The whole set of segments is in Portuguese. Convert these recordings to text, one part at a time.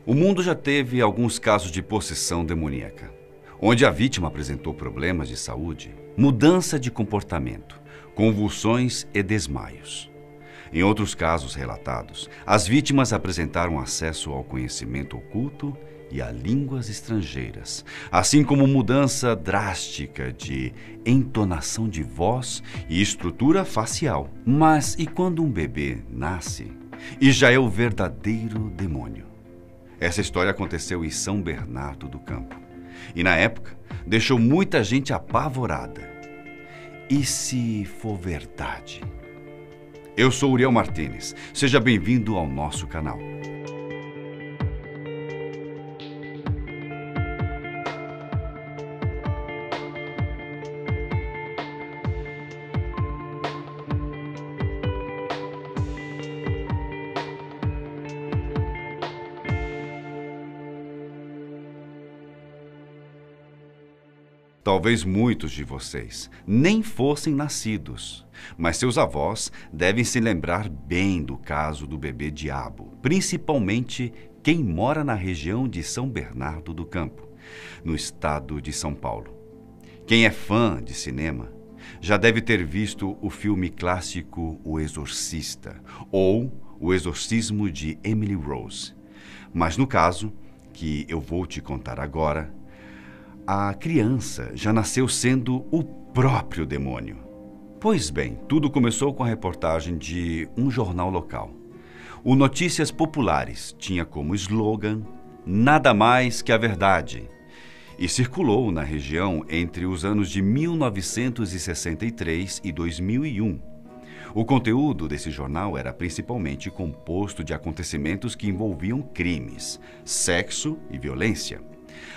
O mundo já teve alguns casos de possessão demoníaca, onde a vítima apresentou problemas de saúde, mudança de comportamento, convulsões e desmaios. Em outros casos relatados, as vítimas apresentaram acesso ao conhecimento oculto e a línguas estrangeiras, assim como mudança drástica de entonação de voz e estrutura facial. Mas e quando um bebê nasce e já é o verdadeiro demônio? Essa história aconteceu em São Bernardo do Campo e, na época, deixou muita gente apavorada. E se for verdade? Eu sou Uriel Martínez. Seja bem-vindo ao nosso canal. Talvez muitos de vocês nem fossem nascidos, mas seus avós devem se lembrar bem do caso do bebê diabo, principalmente quem mora na região de São Bernardo do Campo, no estado de São Paulo. Quem é fã de cinema já deve ter visto o filme clássico O Exorcista ou O Exorcismo de Emily Rose. Mas no caso que eu vou te contar agora, a criança já nasceu sendo o próprio demônio. Pois bem, tudo começou com a reportagem de um jornal local. O Notícias Populares tinha como slogan "Nada mais que a verdade" e circulou na região entre os anos de 1963 e 2001. O conteúdo desse jornal era principalmente composto de acontecimentos que envolviam crimes, sexo e violência.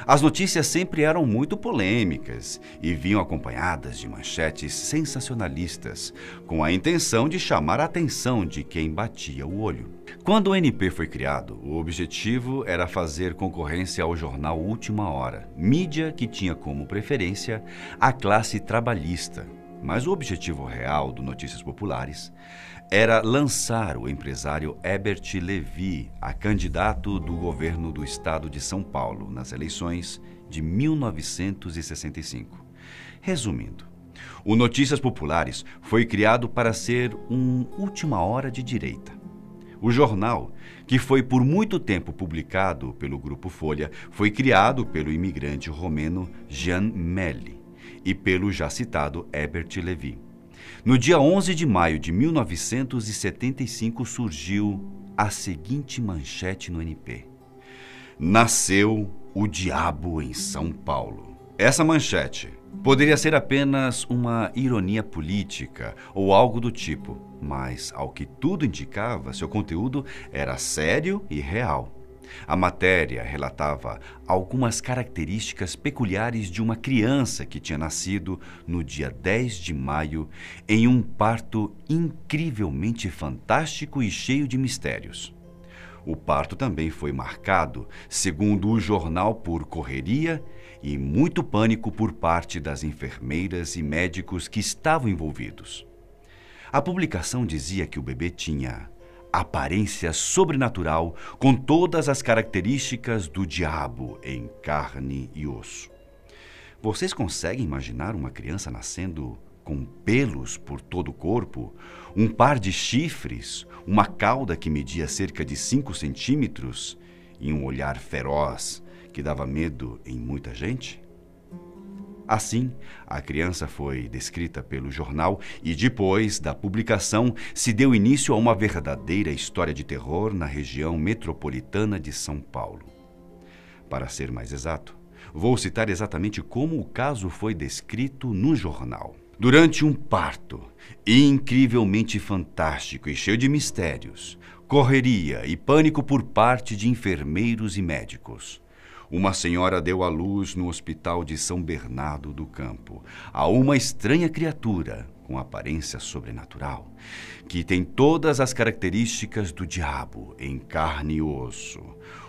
As notícias sempre eram muito polêmicas e vinham acompanhadas de manchetes sensacionalistas, com a intenção de chamar a atenção de quem batia o olho. Quando o NP foi criado, o objetivo era fazer concorrência ao jornal Última Hora, mídia que tinha como preferência a classe trabalhista. Mas o objetivo real do Notícias Populares era lançar o empresário Herbert Levi a candidato do governo do estado de São Paulo nas eleições de 1965. Resumindo, o Notícias Populares foi criado para ser um última hora de direita. O jornal, que foi por muito tempo publicado pelo Grupo Folha, foi criado pelo imigrante romeno Jean Melli e pelo já citado Herbert Levi. No dia 11 de maio de 1975 surgiu a seguinte manchete no NP: "Nasceu o diabo em São Paulo". Essa manchete poderia ser apenas uma ironia política ou algo do tipo, mas, ao que tudo indicava, seu conteúdo era sério e real. A matéria relatava algumas características peculiares de uma criança que tinha nascido no dia 10 de maio em um parto incrivelmente fantástico e cheio de mistérios. O parto também foi marcado, segundo o jornal, por correria e muito pânico por parte das enfermeiras e médicos que estavam envolvidos. A publicação dizia que o bebê tinha aparência sobrenatural, com todas as características do diabo em carne e osso. Vocês conseguem imaginar uma criança nascendo com pelos por todo o corpo, um par de chifres, uma cauda que media cerca de 5 centímetros e um olhar feroz que dava medo em muita gente? Assim, a criança foi descrita pelo jornal e, depois da publicação, se deu início a uma verdadeira história de terror na região metropolitana de São Paulo. Para ser mais exato, vou citar exatamente como o caso foi descrito no jornal. Durante um parto incrivelmente fantástico e cheio de mistérios, correria e pânico por parte de enfermeiros e médicos, uma senhora deu à luz no hospital de São Bernardo do Campo a uma estranha criatura com aparência sobrenatural, que tem todas as características do diabo em carne e osso.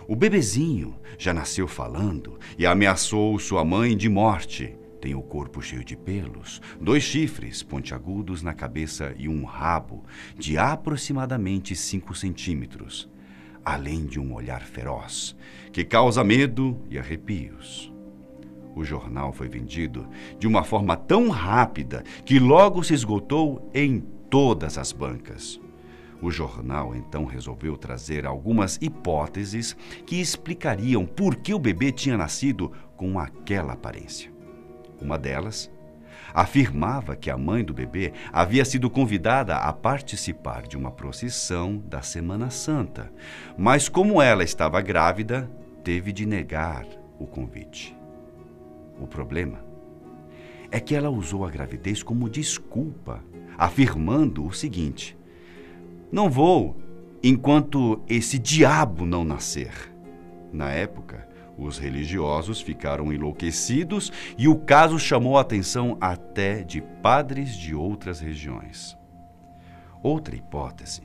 O bebezinho já nasceu falando e ameaçou sua mãe de morte. Tem o corpo cheio de pelos, 2 chifres pontiagudos na cabeça e um rabo de aproximadamente 5 centímetros. além de um olhar feroz, que causa medo e arrepios. O jornal foi vendido de uma forma tão rápida que logo se esgotou em todas as bancas. O jornal então resolveu trazer algumas hipóteses que explicariam por que o bebê tinha nascido com aquela aparência. Uma delas afirmava que a mãe do bebê havia sido convidada a participar de uma procissão da Semana Santa, mas como ela estava grávida, teve de negar o convite. O problema é que ela usou a gravidez como desculpa, afirmando o seguinte: não vou enquanto esse diabo não nascer. Na época, os religiosos ficaram enlouquecidos e o caso chamou a atenção até de padres de outras regiões. Outra hipótese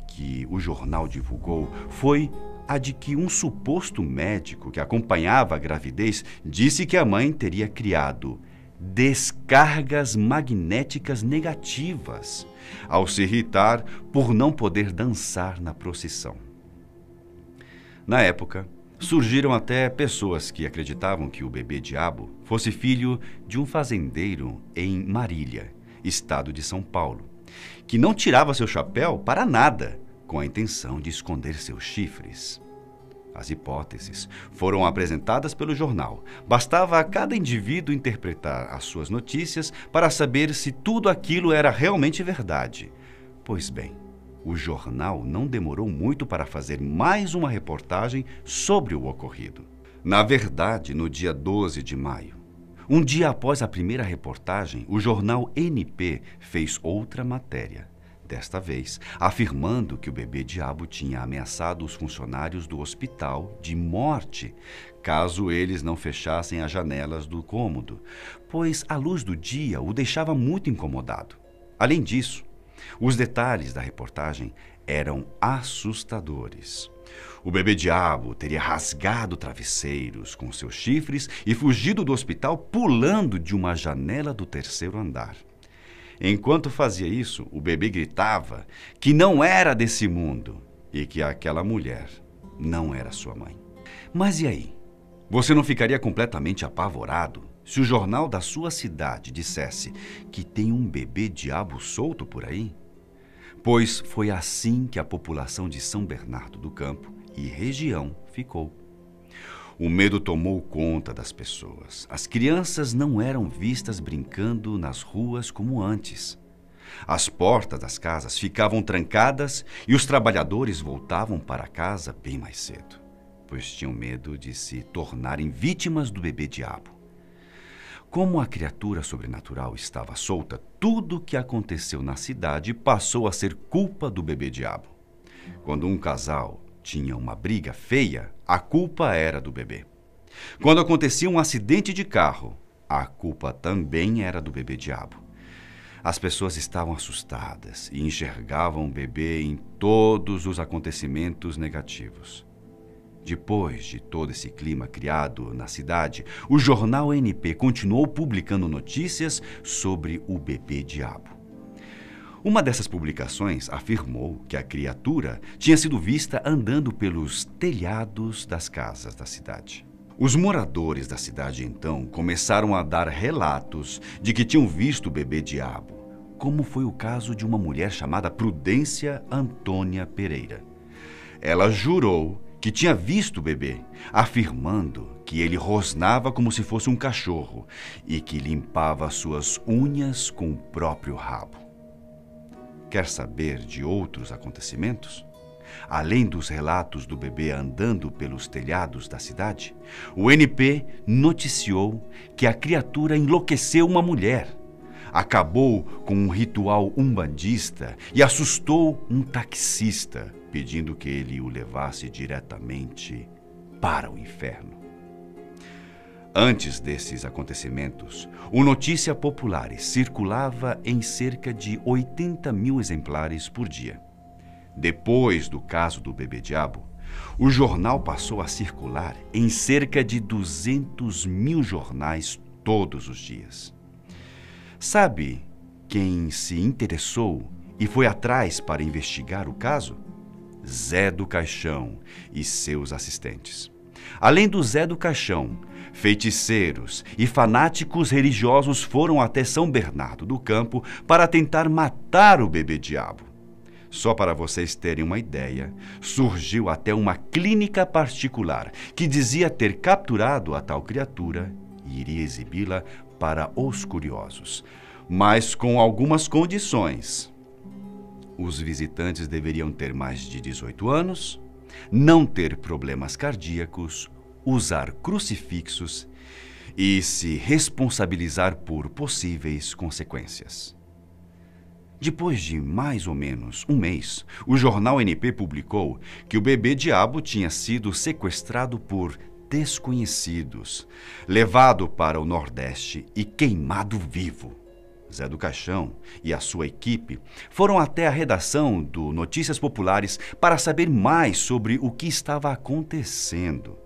que o jornal divulgou foi a de que um suposto médico que acompanhava a gravidez disse que a mãe teria criado descargas magnéticas negativas ao se irritar por não poder dançar na procissão. Na época, surgiram até pessoas que acreditavam que o bebê diabo fosse filho de um fazendeiro em Marília, estado de São Paulo, que não tirava seu chapéu para nada, com a intenção de esconder seus chifres. As hipóteses foram apresentadas pelo jornal. Bastava a cada indivíduo interpretar as suas notícias para saber se tudo aquilo era realmente verdade. Pois bem, o jornal não demorou muito para fazer mais uma reportagem sobre o ocorrido. Na verdade, no dia 12 de maio, um dia após a primeira reportagem, o jornal NP fez outra matéria. Desta vez, afirmando que o bebê diabo tinha ameaçado os funcionários do hospital de morte, caso eles não fechassem as janelas do cômodo, pois a luz do dia o deixava muito incomodado. Além disso, os detalhes da reportagem eram assustadores. O bebê diabo teria rasgado travesseiros com seus chifres e fugido do hospital pulando de uma janela do 3º andar. Enquanto fazia isso, o bebê gritava que não era desse mundo e que aquela mulher não era sua mãe. Mas e aí? Você não ficaria completamente apavorado se o jornal da sua cidade dissesse que tem um bebê diabo solto por aí? Pois foi assim que a população de São Bernardo do Campo e região ficou. O medo tomou conta das pessoas. As crianças não eram vistas brincando nas ruas como antes. As portas das casas ficavam trancadas e os trabalhadores voltavam para casa bem mais cedo, pois tinham medo de se tornarem vítimas do bebê-diabo. Como a criatura sobrenatural estava solta, tudo o que aconteceu na cidade passou a ser culpa do bebê-diabo. Quando um casal tinha uma briga feia, a culpa era do bebê. Quando acontecia um acidente de carro, a culpa também era do bebê-diabo. As pessoas estavam assustadas e enxergavam o bebê em todos os acontecimentos negativos. Depois de todo esse clima criado na cidade, o jornal NP continuou publicando notícias sobre o bebê-diabo. Uma dessas publicações afirmou que a criatura tinha sido vista andando pelos telhados das casas da cidade. Os moradores da cidade então começaram a dar relatos de que tinham visto o bebê-diabo, como foi o caso de uma mulher chamada Prudência Antônia Pereira. Ela jurou que tinha visto o bebê, afirmando que ele rosnava como se fosse um cachorro e que limpava suas unhas com o próprio rabo. Quer saber de outros acontecimentos? Além dos relatos do bebê andando pelos telhados da cidade, o NP noticiou que a criatura enlouqueceu uma mulher, acabou com um ritual umbandista e assustou um taxista, pedindo que ele o levasse diretamente para o inferno. Antes desses acontecimentos, o Notícia Populares circulava em cerca de 80 mil exemplares por dia. Depois do caso do bebê-diabo, o jornal passou a circular em cerca de 200 mil jornais todos os dias. Sabe quem se interessou e foi atrás para investigar o caso? Zé do Caixão e seus assistentes. Além do Zé do Caixão, feiticeiros e fanáticos religiosos foram até São Bernardo do Campo para tentar matar o bebê diabo. Só para vocês terem uma ideia, surgiu até uma clínica particular que dizia ter capturado a tal criatura e iria exibi-la para os curiosos, mas com algumas condições. Os visitantes deveriam ter mais de 18 anos, não ter problemas cardíacos, usar crucifixos e se responsabilizar por possíveis consequências. Depois de mais ou menos um mês, o jornal NP publicou que o bebê diabo tinha sido sequestrado por desconhecidos, levado para o Nordeste e queimado vivo. Zé do Caixão e a sua equipe foram até a redação do Notícias Populares para saber mais sobre o que estava acontecendo.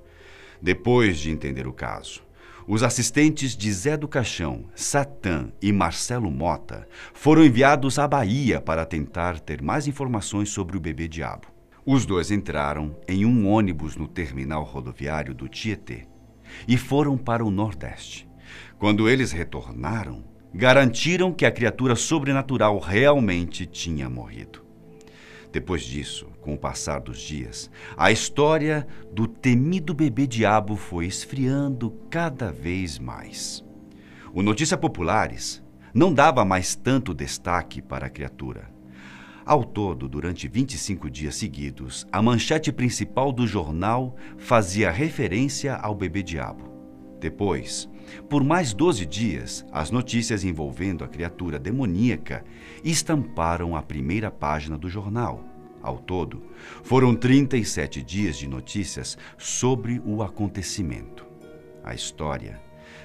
Depois de entender o caso, os assistentes de Zé do Caixão, Satã e Marcelo Mota foram enviados à Bahia para tentar ter mais informações sobre o bebê diabo. Os dois entraram em um ônibus no terminal rodoviário do Tietê e foram para o Nordeste. Quando eles retornaram, garantiram que a criatura sobrenatural realmente tinha morrido. Depois disso, com o passar dos dias, a história do temido bebê diabo foi esfriando cada vez mais. O Notícias Populares não dava mais tanto destaque para a criatura. Ao todo, durante 25 dias seguidos, a manchete principal do jornal fazia referência ao bebê diabo. Depois, por mais 12 dias, as notícias envolvendo a criatura demoníaca estamparam a primeira página do jornal. Ao todo, foram 37 dias de notícias sobre o acontecimento. A história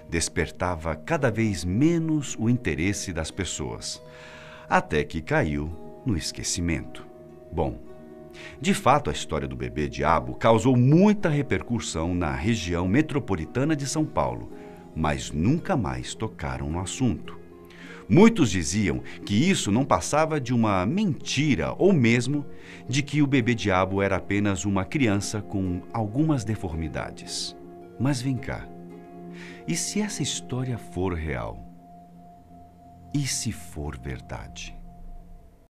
despertava cada vez menos o interesse das pessoas, até que caiu no esquecimento. Bom, de fato, a história do bebê diabo causou muita repercussão na região metropolitana de São Paulo, mas nunca mais tocaram no assunto. Muitos diziam que isso não passava de uma mentira ou mesmo de que o bebê diabo era apenas uma criança com algumas deformidades. Mas vem cá, e se essa história for real? E se for verdade?